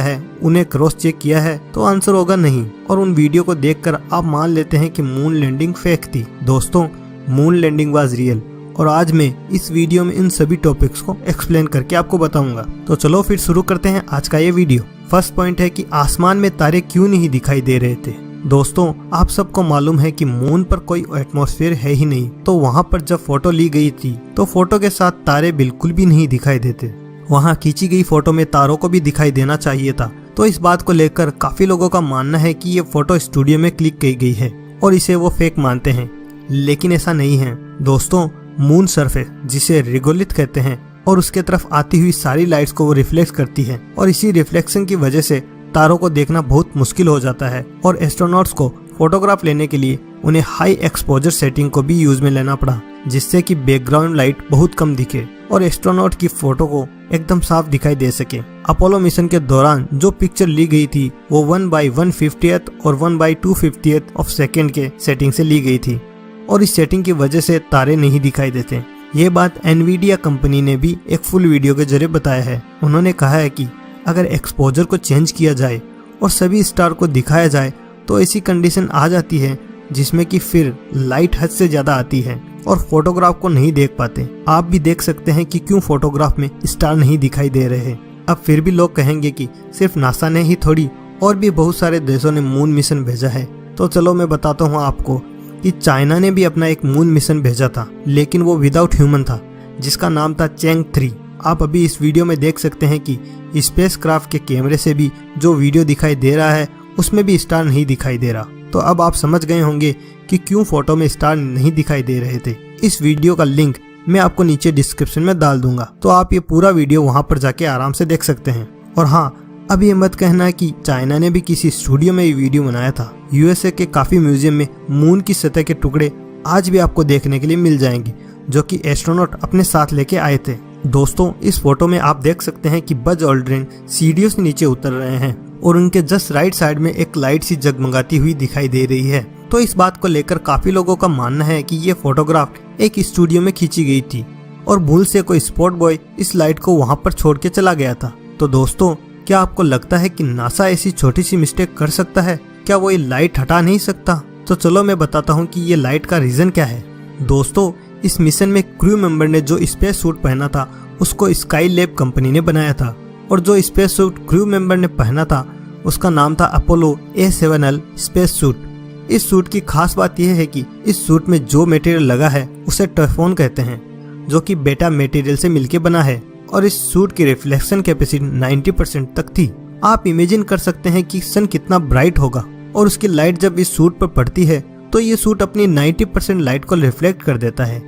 है उन्हें cross check किया है, तो आंसर होगा नहीं। और उन वीडियो को देखकर आप मान लेते हैं कि मून लैंडिंग फेक थी। दोस्तों, मून लैंडिंग वाज रियल और आज मैं इस वीडियो में इन सभी टॉपिक्स को एक्सप्लेन करके आपको बताऊंगा। तो चलो फिर शुरू करते हैं आज का ये वीडियो। फर्स्ट पॉइंट है कि आसमान में तारे क्यों नहीं दिखाई दे रहे थे। दोस्तों, आप सबको मालूम है कि मून पर कोई एटमॉस्फेयर है ही नहीं, तो वहाँ पर जब फोटो ली गई थी तो फोटो के साथ तारे बिल्कुल भी नहीं दिखाई देते। वहाँ खींची गई फोटो में तारों को भी दिखाई देना चाहिए था। तो इस बात को लेकर काफी लोगों का मानना है कि ये फोटो स्टूडियो में क्लिक की गई है और इसे वो फेक मानते हैं, लेकिन ऐसा नहीं है। दोस्तों, मून सरफेस जिसे रिगोलिथ कहते हैं और उसके तरफ आती हुई सारी लाइट्स को वो रिफ्लेक्ट करती है और इसी रिफ्लेक्शन की वजह से तारों को देखना बहुत मुश्किल हो जाता है और एस्ट्रोनॉट्स को फोटोग्राफ लेने के लिए उन्हें हाई एक्सपोजर सेटिंग को भी यूज में लेना पड़ा, जिससे कि बैकग्राउंड लाइट बहुत कम दिखे और एस्ट्रोनॉट की फोटो को एकदम साफ दिखाई दे सके। अपोलो मिशन के दौरान जो पिक्चर ली गई थी वो 1/150th और 1/250th ऑफ सेकेंड के सेटिंग से ली गई थी और इस सेटिंग की वजह से तारे नहीं दिखाई देते। ये बात एनवीडिया कंपनी ने भी एक फुल वीडियो के जरिए बताया है। उन्होंने कहा है कि अगर एक्सपोजर को चेंज किया जाए और सभी स्टार को दिखाया जाए तो ऐसी कंडीशन आ जाती है जिसमें कि फिर लाइट हद से ज्यादा आती है और फोटोग्राफ को नहीं देख पाते। आप भी देख सकते हैं कि क्यों फोटोग्राफ में स्टार नहीं दिखाई दे रहे हैं। अब फिर भी लोग कहेंगे कि सिर्फ नासा ने ही थोड़ी, और भी बहुत सारे देशों ने मून मिशन भेजा है। तो चलो मैं बताता हूँ आपको कि चाइना ने भी अपना एक मून मिशन भेजा था, लेकिन वो विदाउट ह्यूमन था, जिसका नाम था चैंग 3। आप अभी इस वीडियो में देख सकते हैं कि स्पेस क्राफ्ट के कैमरे से भी जो वीडियो दिखाई दे रहा है उसमें भी स्टार नहीं दिखाई दे रहा। तो अब आप समझ गए होंगे कि क्यों फोटो में स्टार नहीं दिखाई दे रहे थे। इस वीडियो का लिंक मैं आपको नीचे डिस्क्रिप्शन में डाल दूंगा, तो आप ये पूरा वीडियो वहां पर जाके आराम से देख सकते हैं। और हाँ, अब ये मत कहना है कि चाइना ने भी किसी स्टूडियो में ये वीडियो बनाया था। यूएसए के काफी म्यूजियम में मून की सतह के टुकड़े आज भी आपको देखने के लिए मिल जाएंगे, जो कि एस्ट्रोनॉट अपने साथ लेके आए थे। दोस्तों, इस फोटो में आप देख सकते हैं कि बज ऑल्ड्रिन सीढ़ियों से नीचे उतर रहे हैं और उनके जस्ट राइट साइड में एक लाइट सी जगमगाती हुई दिखाई दे रही है। तो इस बात को लेकर काफी लोगों का मानना है कि ये फोटोग्राफ एक स्टूडियो में खींची गई थी और भूल से कोई स्पॉट बॉय इस लाइट को वहां पर छोड़ के चला गया था। तो दोस्तों, क्या आपको लगता है कि नासा ऐसी छोटी सी मिस्टेक कर सकता है? क्या वो ये लाइट हटा नहीं सकता? तो चलो मैं बताता हूँ कि ये लाइट का रीजन क्या है। दोस्तों, इस मिशन में क्रू मेंबर ने जो स्पेस सूट पहना था उसको स्काई लैब कंपनी ने बनाया था और जो स्पेस सूट क्रू मेंबर ने पहना था उसका नाम था अपोलो A7L स्पेस सूट। इस सूट की खास बात यह है कि इस सूट में जो मटेरियल लगा है उसे टेफ्लॉन कहते हैं, जो कि बेटा मटेरियल से मिलके बना है और इस सूट की रिफ्लेक्शन कैपेसिटी 90% तक थी। आप इमेजिन कर सकते हैं कि सन कितना ब्राइट होगा और उसकी लाइट जब इस सूट पर पड़ती है तो ये सूट अपनी 90% लाइट को रिफ्लेक्ट कर देता है।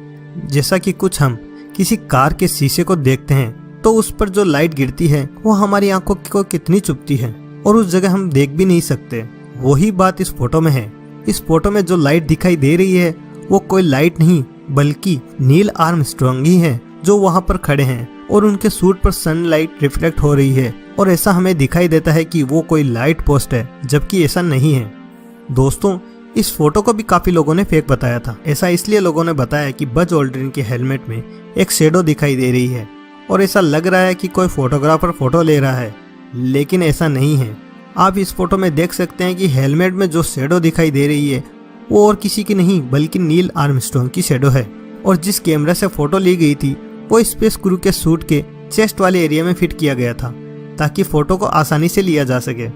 जैसा कि कुछ हम किसी कार के शीशे को देखते हैं तो उस पर जो लाइट गिरती है वो हमारी आंखों को कितनी चुभती है और उस जगह हम देख भी नहीं सकते। वही बात इस फोटो में है। इस फोटो में जो लाइट दिखाई दे रही है वो कोई लाइट नहीं बल्कि नील आर्मस्ट्रॉन्ग ही है, जो वहाँ पर खड़े हैं और उनके सूट पर सनलाइट रिफ्लेक्ट हो रही है और ऐसा हमें दिखाई देता है कि वो कोई लाइट पोस्ट है, जबकि ऐसा नहीं है। दोस्तों, इस फोटो को भी काफी लोगों ने फेक बताया था। ऐसा इसलिए लोगों ने बताया कि बज ऑल्ड्रिन के हेलमेट में एक शेडो दिखाई दे रही है और ऐसा लग रहा है कि कोई फोटोग्राफर फोटो ले रहा है, लेकिन ऐसा नहीं है। आप इस फोटो में देख सकते हैं कि हेलमेट में जो शेडो दिखाई दे रही है वो और किसी की नहीं बल्कि नील आर्मस्ट्रॉन्ग की शेडो है और जिस कैमरा से फोटो ली गई थी वो स्पेस क्रू के सूट के चेस्ट वाले एरिया में फिट किया गया था ताकि फोटो को आसानी से लिया जा सके।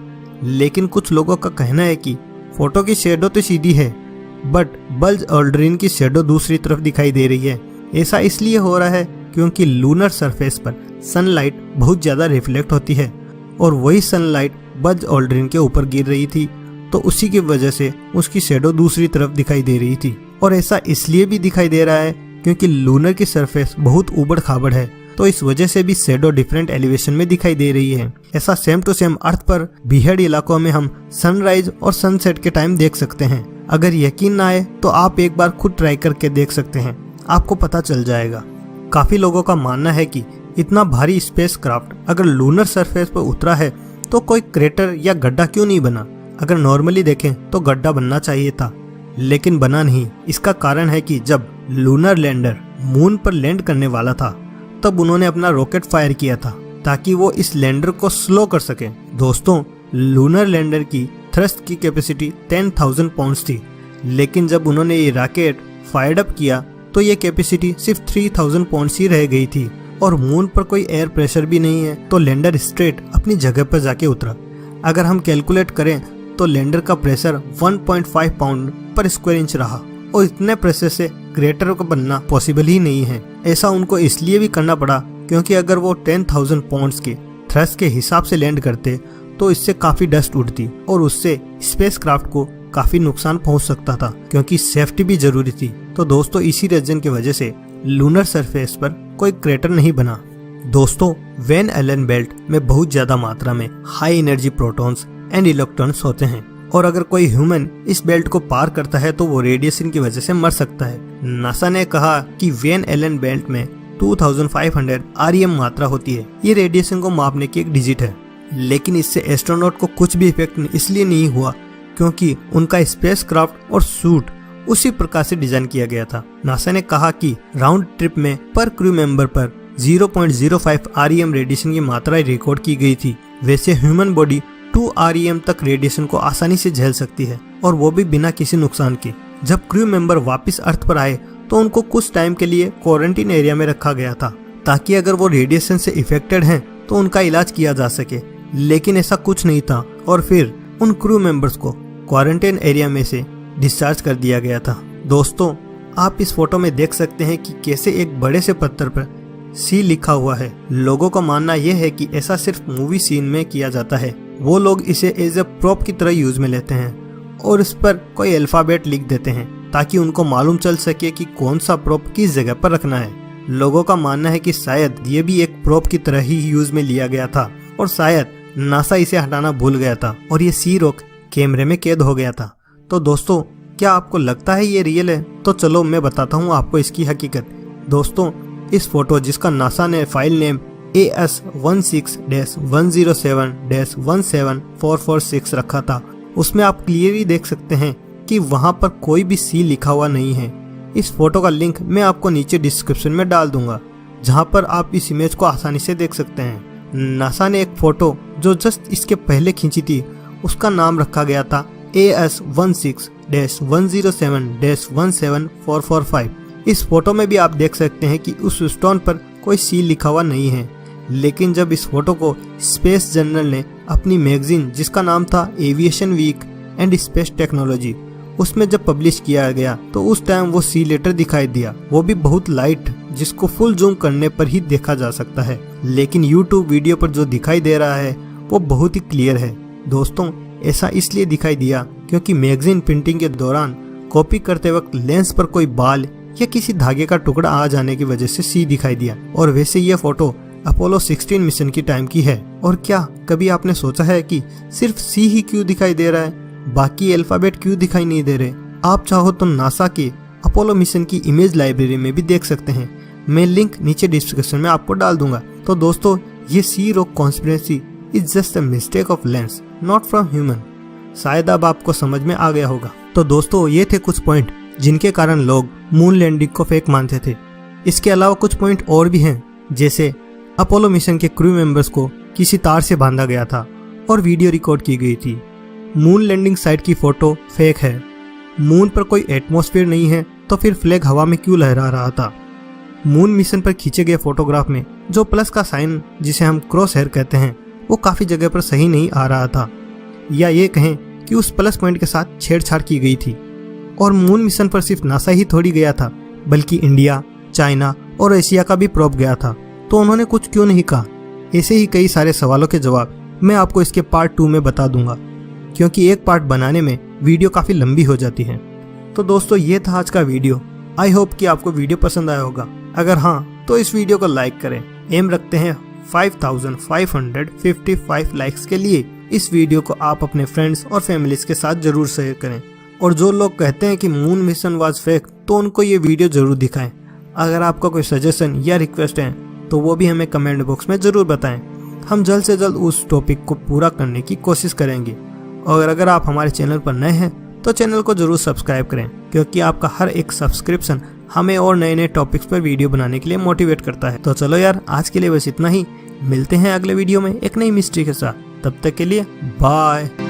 लेकिन कुछ लोगों का कहना है कि फोटो की शेडो तो सीधी है बट बज ऑल्ड्रिन की शेडो दूसरी तरफ दिखाई दे रही है। ऐसा इसलिए हो रहा है क्योंकि लूनर सरफेस पर सनलाइट बहुत ज्यादा रिफ्लेक्ट होती है और वही सनलाइट बज ऑल्ड्रिन के ऊपर गिर रही थी, तो उसी की वजह से उसकी शेडो दूसरी तरफ दिखाई दे रही थी। और ऐसा इसलिए भी दिखाई दे रहा है क्योंकि लूनर की सरफेस बहुत उबड़ खाबड़ है, तो इस वजह से भी शेडो डिफरेंट एलिवेशन में दिखाई दे रही है। ऐसा सेम टू सेम अर्थ पर बिहेड इलाकों में हम सनराइज और सनसेट के टाइम देख सकते हैं। अगर यकीन ना आए तो आप एक बार खुद ट्राई करके देख सकते हैं, आपको पता चल जाएगा। काफी लोगों का मानना है कि इतना भारी स्पेस क्राफ्ट अगर लूनर सरफेस पर उतरा है तो कोई क्रेटर या गड्ढा क्यों नहीं बना। अगर नॉर्मली देखें तो गड्ढा बनना चाहिए था, लेकिन बना नहीं। इसका कारण है कि जब लूनर लैंडर मून पर लैंड करने वाला था तब उन्होंने अपना रॉकेट फायर किया था ताकि वो इस लैंडर को स्लो कर सके। दोस्तों, लूनर लैंडर की थ्रस्ट की कैपेसिटी 10,000 पाउंड्स थी, लेकिन जब उन्होंने ये रॉकेट फायर्ड अप किया तो ये कैपेसिटी सिर्फ 3,000 पाउंड्स ही रह गई थी और मून पर कोई एयर प्रेशर भी नहीं है, तो लैंडर स्ट्रेट अपनी जगह पर जाके उतरा। अगर हम कैलकुलेट करें तो लैंडर का प्रेशर 1.5 पाउंड पर स्क्वायर इंच रहा और इतने प्रेशर से क्रेटर को बनना पॉसिबल ही नहीं है। ऐसा उनको इसलिए भी करना पड़ा क्योंकि अगर वो 10,000 पाउंड्स के थ्रस्ट के हिसाब से लैंड करते तो इससे काफी डस्ट उड़ती और उससे स्पेसक्राफ्ट को काफी नुकसान पहुंच सकता था, क्योंकि सेफ्टी भी जरूरी थी। तो दोस्तों, इसी रीजन की वजह से लूनर सरफेस पर कोई क्रेटर नहीं बना। दोस्तों, वैन एलन बेल्ट में बहुत ज्यादा मात्रा में high energy protons and electrons होते हैं और अगर कोई ह्यूमन इस बेल्ट को पार करता है तो वो रेडिएशन की वजह से मर सकता है। नासा ने कहा कि वैन एलन बेल्ट में 2500 REM मात्रा होती है। ये रेडिएशन को मापने की एक डिजिट है, लेकिन इससे एस्ट्रोनॉट को कुछ भी इफेक्ट इसलिए नहीं हुआ क्योंकि उनका स्पेसक्राफ्ट और सूट उसी प्रकार से डिजाइन किया गया था। नासा ने कहा कि राउंड ट्रिप में पर क्रू मेंबर पर 0.05 REM रेडिएशन की मात्रा रिकॉर्ड की गई थी। वैसे ह्यूमन बॉडी 2 REM तक रेडिएशन को आसानी से झेल सकती है और वो भी बिना किसी नुकसान के। जब क्रू मेंबर वापस अर्थ पर आए तो उनको कुछ टाइम के लिए क्वारंटीन एरिया में रखा गया था ताकि अगर वो रेडिएशन से इफेक्टेड हैं तो उनका इलाज किया जा सके, लेकिन ऐसा कुछ नहीं था और फिर उन क्रू मेंबर्स को क्वारंटाइन एरिया में से डिस्चार्ज कर दिया गया था। दोस्तों, आप इस फोटो में देख सकते हैं कि कैसे एक बड़े से पत्थर पर सी लिखा हुआ है। लोगों का मानना यह है कि ऐसा सिर्फ मूवी सीन में किया जाता है। वो लोग इसे एज ए प्रोप की तरह यूज में लेते हैं और इस पर कोई अल्फाबेट लिख देते हैं ताकि उनको मालूम चल सके कि कौन सा प्रोप किस जगह पर रखना है। लोगों का मानना है कि शायद ये भी एक प्रोप की तरह ही यूज में लिया गया था और शायद नासा इसे हटाना भूल गया था और ये सी रॉक कैमरे में कैद हो गया था। तो दोस्तों, क्या आपको लगता है ये रियल है? तो चलो मैं बताता हूँ आपको इसकी हकीकत। दोस्तों, इस फोटो जिसका नासा ने फाइल नेम AS16-107-17446 रखा था, उसमें आप क्लियरली देख सकते हैं कि वहां पर कोई भी सी लिखा हुआ नहीं है। इस फोटो का लिंक मैं आपको नीचे डिस्क्रिप्शन में डाल दूंगा, जहां पर आप इस इमेज को आसानी से देख सकते हैं। नासा ने एक फोटो जो जस्ट इसके पहले खींची थी उसका नाम रखा गया था AS16-107-17445। इस फोटो में भी आप देख सकते हैं कि उस स्टोन पर कोई सी लिखा हुआ नहीं है, लेकिन जब इस फोटो को स्पेस जर्नल ने अपनी मैगजीन जिसका नाम था Aviation Week and Space Technology, उसमें जब पब्लिश किया गया तो उस टाइम वो सी लेटर दिखाई दिया, वो भी बहुत लाइट, जिसको फुल जूम करने पर ही देखा जा सकता है। लेकिन YouTube वीडियो पर जो दिखाई दे रहा है वो बहुत ही क्लियर है। दोस्तों, ऐसा इसलिए दिखाई दिया क्योंकि मैगजीन प्रिंटिंग के दौरान कॉपी करते वक्त लेंस पर कोई बाल या किसी धागे का टुकड़ा आ जाने की वजह से सी दिखाई दिया। और वैसे ये फोटो अपोलो 16 मिशन की टाइम की है। और क्या कभी आपने सोचा है कि सिर्फ सी ही क्यों दिखाई दे रहा है, बाकी अल्फाबेट क्यों दिखाई नहीं दे रहे? आप चाहो तो नासा के अपोलो मिशन की इमेज लाइब्रेरी में भी देख सकते हैं। मैं लिंक नीचे डिस्क्रिप्शन में आपको डाल दूंगा। तो दोस्तों, ये sea rock conspiracy is just a mistake of lens, not from human. शायद अब आपको समझ में आ गया होगा। तो दोस्तों, ये थे कुछ पॉइंट जिनके कारण लोग मून लैंडिंग को फेक मानते थे। इसके अलावा कुछ पॉइंट और भी हैं, जैसे अपोलो मिशन के क्रू मेंबर्स को किसी तार से बांधा गया था और वीडियो रिकॉर्ड की गई थी। मून लैंडिंग साइट की फोटो फेक है। मून पर कोई एटमॉस्फेयर नहीं है तो फिर फ्लैग हवा में क्यों लहरा रहा था? मून मिशन पर खींचे गए फोटोग्राफ में जो प्लस का साइन जिसे हम क्रॉस हेयर कहते हैं वो काफी जगह पर सही नहीं आ रहा था, या ये कहें कि उस प्लस पॉइंट के साथ छेड़छाड़ की गई थी। और मून मिशन पर सिर्फ नासा ही थोड़ी गया था, बल्कि इंडिया, चाइना और एशिया का भी प्रोब गया था। तो उन्होंने कुछ क्यों नहीं कहा? ऐसे ही कई सारे सवालों के जवाब मैं आपको इसके पार्ट 2 में बता दूंगा, क्योंकि एक पार्ट बनाने में वीडियो काफी लंबी हो जाती है। तो दोस्तों, ये था आज का वीडियो। आई होप कि आपको वीडियो पसंद आया होगा। अगर हाँ, तो इस वीडियो को लाइक करें। एम रखते हैं 5555 लाइक्स के लिए। इस वीडियो को आप अपने फ्रेंड्स और फैमिलीज के साथ जरूर शेयर करें। और जो लोग कहते हैं कि मून मिशन वाज फेक, तो उनको ये वीडियो जरूर दिखाएं। अगर आपका कोई सजेशन या रिक्वेस्ट है तो वो भी हमें कमेंट बॉक्स में जरूर बताएं। हम जल्द से जल्द उस टॉपिक को पूरा करने की कोशिश करेंगे। और अगर आप हमारे चैनल पर नए हैं तो चैनल को जरूर सब्सक्राइब करें, क्योंकि आपका हर एक सब्सक्रिप्शन हमें और नए नए टॉपिक्स पर वीडियो बनाने के लिए मोटिवेट करता है। तो चलो यार, आज के लिए बस इतना ही। मिलते हैं अगले वीडियो में एक नई मिस्ट्री के साथ। तब तक के लिए बाय।